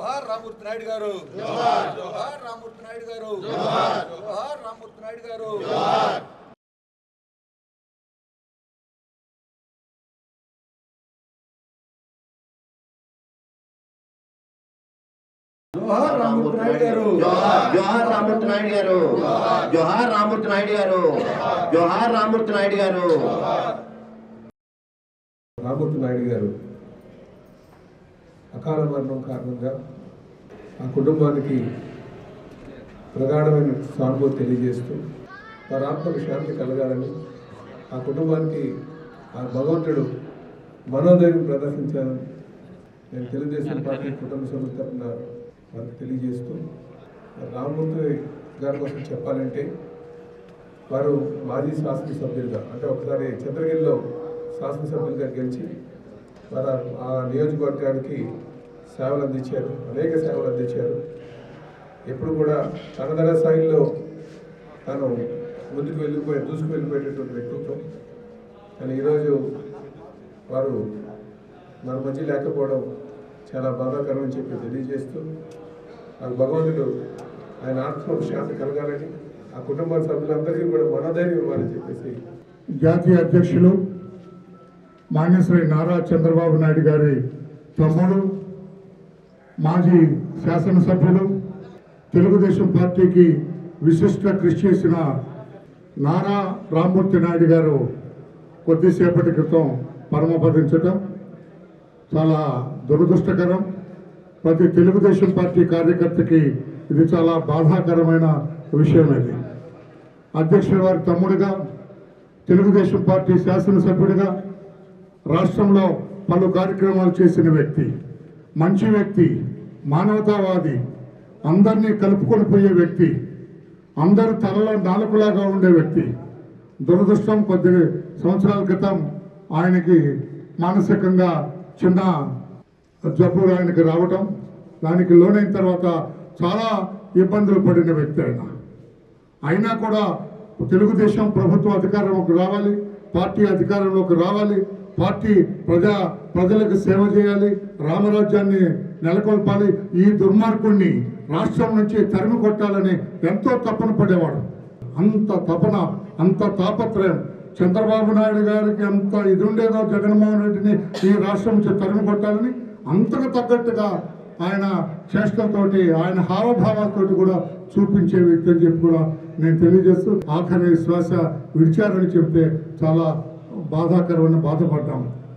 జోహార్ రామూర్తి నాయుడు గారు, జోహార్ రామూర్తి నాయుడు గారు, జోహార్ రామూర్తి నాయుడు గారు. జోహార్ రామూర్తి నాయుడు గారు, జోహార్ రామూర్తి నాయుడు గారు, జోహార్ రామూర్తి నాయుడు గారు, జోహార్ రామూర్తి నాయుడు గారు. రామూర్తి నాయుడు గారు అకాల మరణం కారణంగా ఆ కుటుంబానికి ప్రగాఢమైన సానుభూతి తెలియజేస్తూ వారి ఆత్మకు శాంతి కలగాలని, ఆ కుటుంబానికి ఆ భగవంతుడు మనోధైర్యం ప్రదర్శించాలని నేను తెలుగుదేశం పార్టీ కుటుంబ సభ్యుల తరఫున వారికి తెలియజేస్తూ, రామమూర్తి గారి కోసం చెప్పాలంటే వారు మాజీ శాసనసభ్యులుగా, అంటే ఒకసారి చంద్రగిరిలో శాసనసభ్యులుగా గెలిచి వారు ఆ నియోజకవర్గానికి సేవలు అందించారు, అనేక సేవలు అందించారు. ఎప్పుడు కూడా తనదన స్థాయిలో తాను ముందుకు దూసుకు వెళ్ళిపోయేటటువంటి వ్యక్తిత్వం. కానీ ఈరోజు వారు మన మధ్య లేకపోవడం చాలా బాధాకరం అని చెప్పి తెలియజేస్తూ, ఆ భగవంతుడు ఆయన ఆత్మకు శాంతి కలగాలని, ఆ కుటుంబ సభ్యులందరికీ కూడా మనోధైర్యం ఇవ్వాలని చెప్పేసి జాతీయ అధ్యక్షులు మాన్యశ్రీ నారా చంద్రబాబు నాయుడు గారి తమ్ముడు, మాజీ శాసనసభ్యులు, తెలుగుదేశం పార్టీకి విశిష్ట కృషి చేసిన నారా రామూర్తి నాయుడు గారు కొద్దిసేపటి క్రితం పరమపదించడం చాలా దురదృష్టకరం. ప్రతి తెలుగుదేశం పార్టీ కార్యకర్తకి ఇది చాలా బాధాకరమైన విషయం. ఇది అధ్యక్షుల వారి తమ్ముడిగా, తెలుగుదేశం పార్టీ శాసనసభ్యుడిగా రాష్ట్రంలో పలు కార్యక్రమాలు చేసిన వ్యక్తి, మంచి వ్యక్తి, మానవతావాది, అందరినీ కలుపుకొని పోయే వ్యక్తి, అందరూ తలలో నాలుకలాగా ఉండే వ్యక్తి. దురదృష్టం, కొద్ది సంవత్సరాల క్రితం ఆయనకి మానసికంగా చిన్న జబ్బు ఆయనకి రావటం, దానికి లోనైన తర్వాత చాలా ఇబ్బందులు పడిన వ్యక్తి అయినా కూడా తెలుగుదేశం ప్రభుత్వం అధికారంలోకి రావాలి, పార్టీ అధికారంలోకి రావాలి, పార్టీ ప్రజలకు సేవ చేయాలి, రామరాజ్యాన్ని నెలకొల్పాలి, ఈ దుర్మార్గుణ్ణి రాష్ట్రం నుంచి తరిమి కొట్టాలని ఎంతో తపన పడేవాడు. అంత తపన, అంత తాపత్రయం చంద్రబాబు నాయుడు గారికి అంత ఇది ఉండేదో జగన్మోహన్ రెడ్డిని ఈ రాష్ట్రం నుంచి తరిమి కొట్టాలని అంతకు తగ్గట్టుగా ఆయన చేష్టలతోటి, ఆయన హావభావాలతోటి కూడా చూపించే వ్యక్తి అని చెప్పి కూడా నేను తెలియజేస్తూ, ఆఖరి శ్వాస విడిచారని చెప్తే చాలా బాధాకరమైన బాధపడ్డాము.